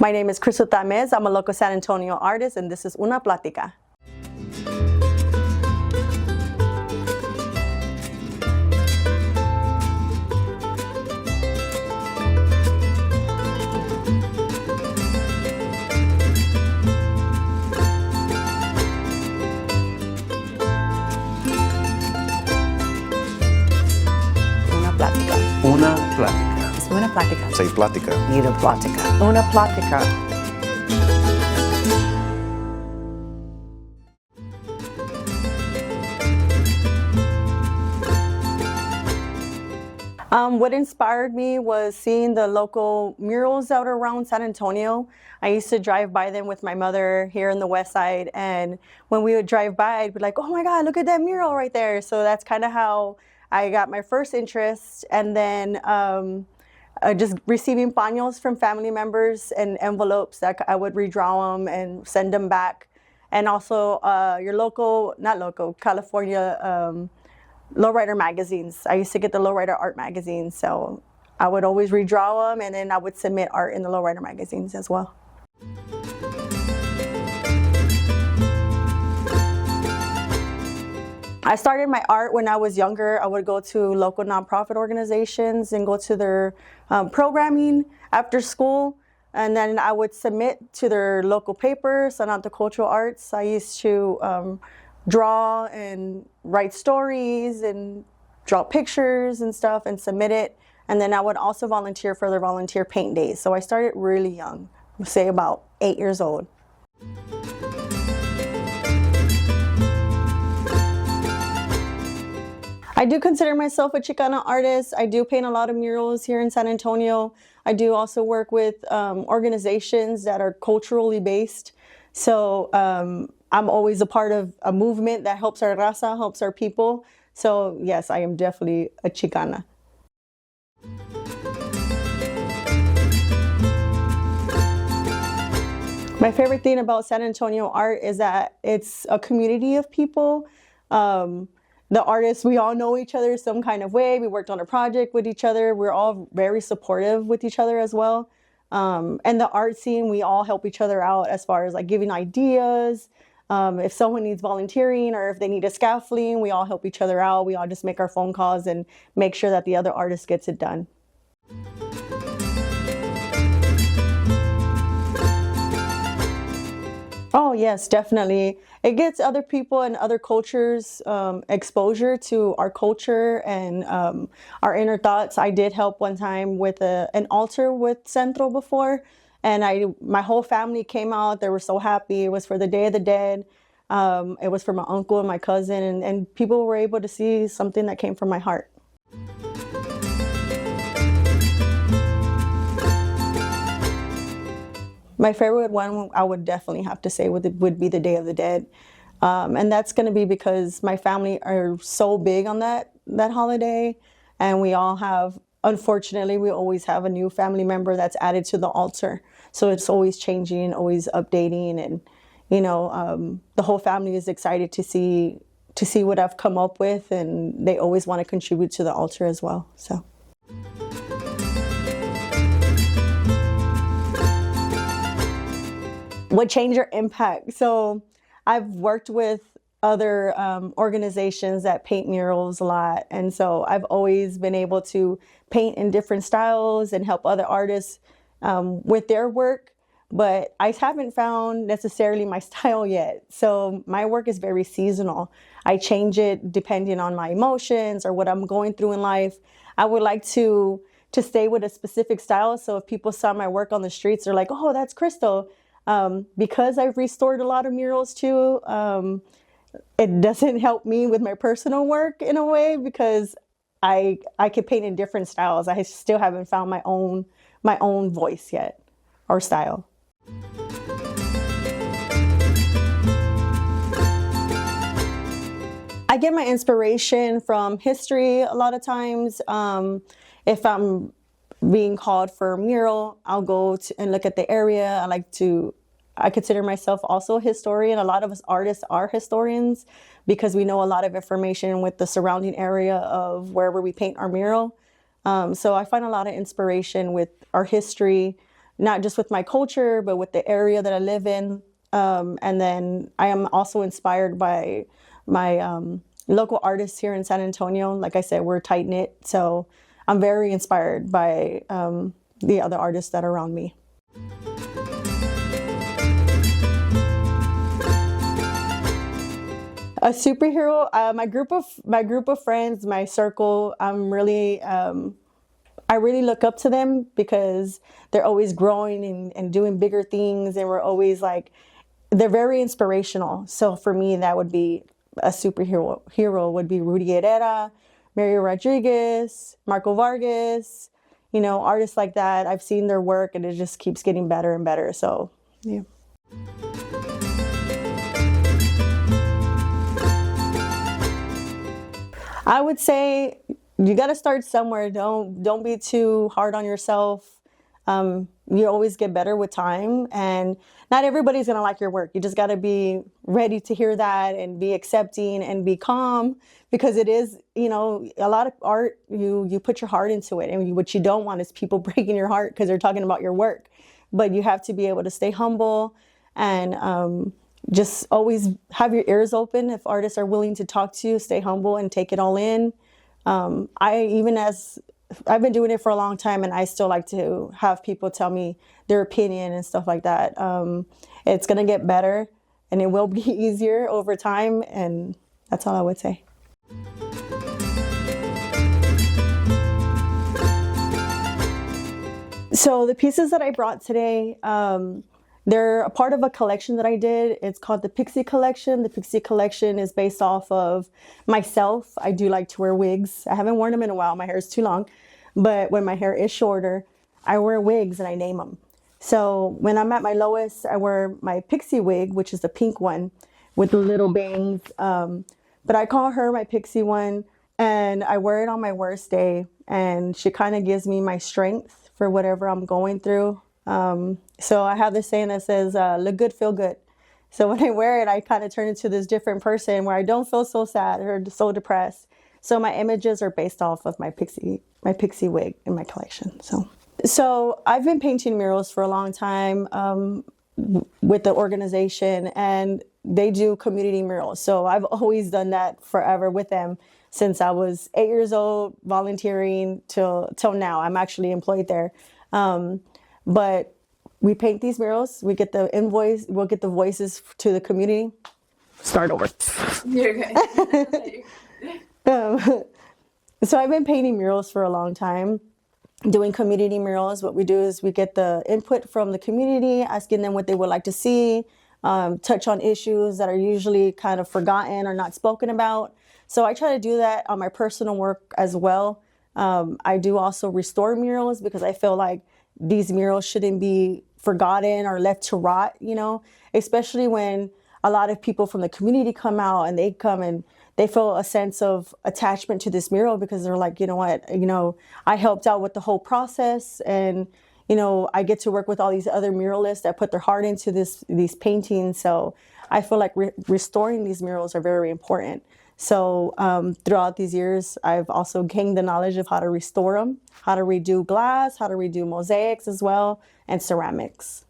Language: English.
My name is Crystal Tamez. I'm a local San Antonio artist, and this is Una Plática. Una Plática. Una Plática. Es Una Plática. Say Plática. Una Plática. Una Plática. What inspired me was seeing the local murals out around San Antonio. I used to drive by them with my mother here in the West Side, and when we would drive by, I'd be like, oh my God, look at that mural right there. So that's kind of how I got my first interest, and then just receiving paños from family members and envelopes that I would redraw them and send them back. And also your local, not local, California lowrider magazines. I used to get the lowrider art magazines, so I would always redraw them, and then I would submit art in the lowrider magazines as well. I started my art when I was younger. I would go to local nonprofit organizations and go to their programming after school, and then I would submit to their local papers on the cultural arts. I used to draw and write stories and draw pictures and stuff and submit it. And then I would also volunteer for their volunteer paint days. So I started really young, say about 8 years old. I do consider myself a Chicana artist. I do paint a lot of murals here in San Antonio. I do also work with organizations that are culturally based. So I'm always a part of a movement that helps our raza, helps our people. So yes, I am definitely a Chicana. My favorite thing about San Antonio art is that it's a community of people. The artists, we all know each other some kind of way. We worked on a project with each other. We're all very supportive with each other as well. And the art scene, we all help each other out as far as like giving ideas. If someone needs volunteering or if they need a scaffolding, we all help each other out. We all just make our phone calls and make sure that the other artist gets it done. Oh yes, definitely. It gets other people and other cultures exposure to our culture and our inner thoughts. I did help one time with an altar with Centro before. And my whole family came out. They were so happy. It was for the Day of the Dead. It was for my uncle and my cousin. And people were able to see something that came from my heart. My favorite one, I would definitely have to say, would be the Day of the Dead. And that's going to be because my family are so big on that holiday. And we all have, unfortunately, we always have a new family member that's added to the altar. So it's always changing, always updating, and you know, the whole family is excited to see what I've come up with, and they always want to contribute to the altar as well. So. What change or impact? So I've worked with other organizations that paint murals a lot, and so I've always been able to paint in different styles and help other artists with their work, but I haven't found necessarily my style yet. So my work is very seasonal. I change it depending on my emotions or what I'm going through in life. I would like to stay with a specific style, so if people saw my work on the streets, they're like, oh, that's Crystal. Because I've restored a lot of murals too, it doesn't help me with my personal work in a way, because I could paint in different styles. I still haven't found my own voice yet, or style. I get my inspiration from history a lot of times. If I'm being called for a mural, I'll go and look at the area. I consider myself also a historian. A lot of us artists are historians because we know a lot of information with the surrounding area of wherever we paint our mural. So I find a lot of inspiration with our history, not just with my culture, but with the area that I live in. And then I am also inspired by my local artists here in San Antonio. Like I said, we're tight knit. So I'm very inspired by the other artists that are around me. A superhero, my group of friends, my circle. I really look up to them because they're always growing and doing bigger things, and we're always like, they're very inspirational. So for me, that would be a superhero. Hero would be Rudy Herrera, Mario Rodriguez, Marco Vargas. You know, artists like that. I've seen their work, and it just keeps getting better and better. So yeah. I would say you got to start somewhere. Don't be too hard on yourself. You always get better with time, and not everybody's gonna like your work. You just got to be ready to hear that and be accepting and be calm, because it is, you know, a lot of art. You put your heart into it, and what you don't want is people breaking your heart because they're talking about your work. But you have to be able to stay humble and just always have your ears open. If artists are willing to talk to you, stay humble and take it all in. I've been doing it for a long time, and I still like to have people tell me their opinion and stuff like that. It's going to get better, and it will be easier over time. And that's all I would say. So the pieces that I brought today, they're a part of a collection that I did. It's called the Pixie Collection. The Pixie Collection is based off of myself. I do like to wear wigs. I haven't worn them in a while. My hair is too long. But when my hair is shorter, I wear wigs and I name them. So when I'm at my lowest, I wear my Pixie wig, which is the pink one with the little bangs. But I call her my Pixie one, and I wear it on my worst day. And she kind of gives me my strength for whatever I'm going through. So I have this saying that says, look good, feel good. So when I wear it, I kind of turn into this different person where I don't feel so sad or so depressed. So my images are based off of my pixie wig in my collection. So I've been painting murals for a long time with the organization, and they do community murals. So I've always done that forever with them since I was 8 years old, volunteering till now. I'm actually employed there. But we paint these murals. We get the invoice. We'll get the voices to the community. Start over. You're good. So I've been painting murals for a long time, doing community murals. What we do is we get the input from the community, asking them what they would like to see, touch on issues that are usually kind of forgotten or not spoken about. So I try to do that on my personal work as well. I do also restore murals because I feel like these murals shouldn't be forgotten or left to rot, you know, especially when a lot of people from the community come out and they come and they feel a sense of attachment to this mural because they're like, you know what, I helped out with the whole process, and, I get to work with all these other muralists that put their heart into these paintings. So I feel like restoring these murals are very important. So throughout these years, I've also gained the knowledge of how to restore them, how to redo glass, how to redo mosaics as well, and ceramics.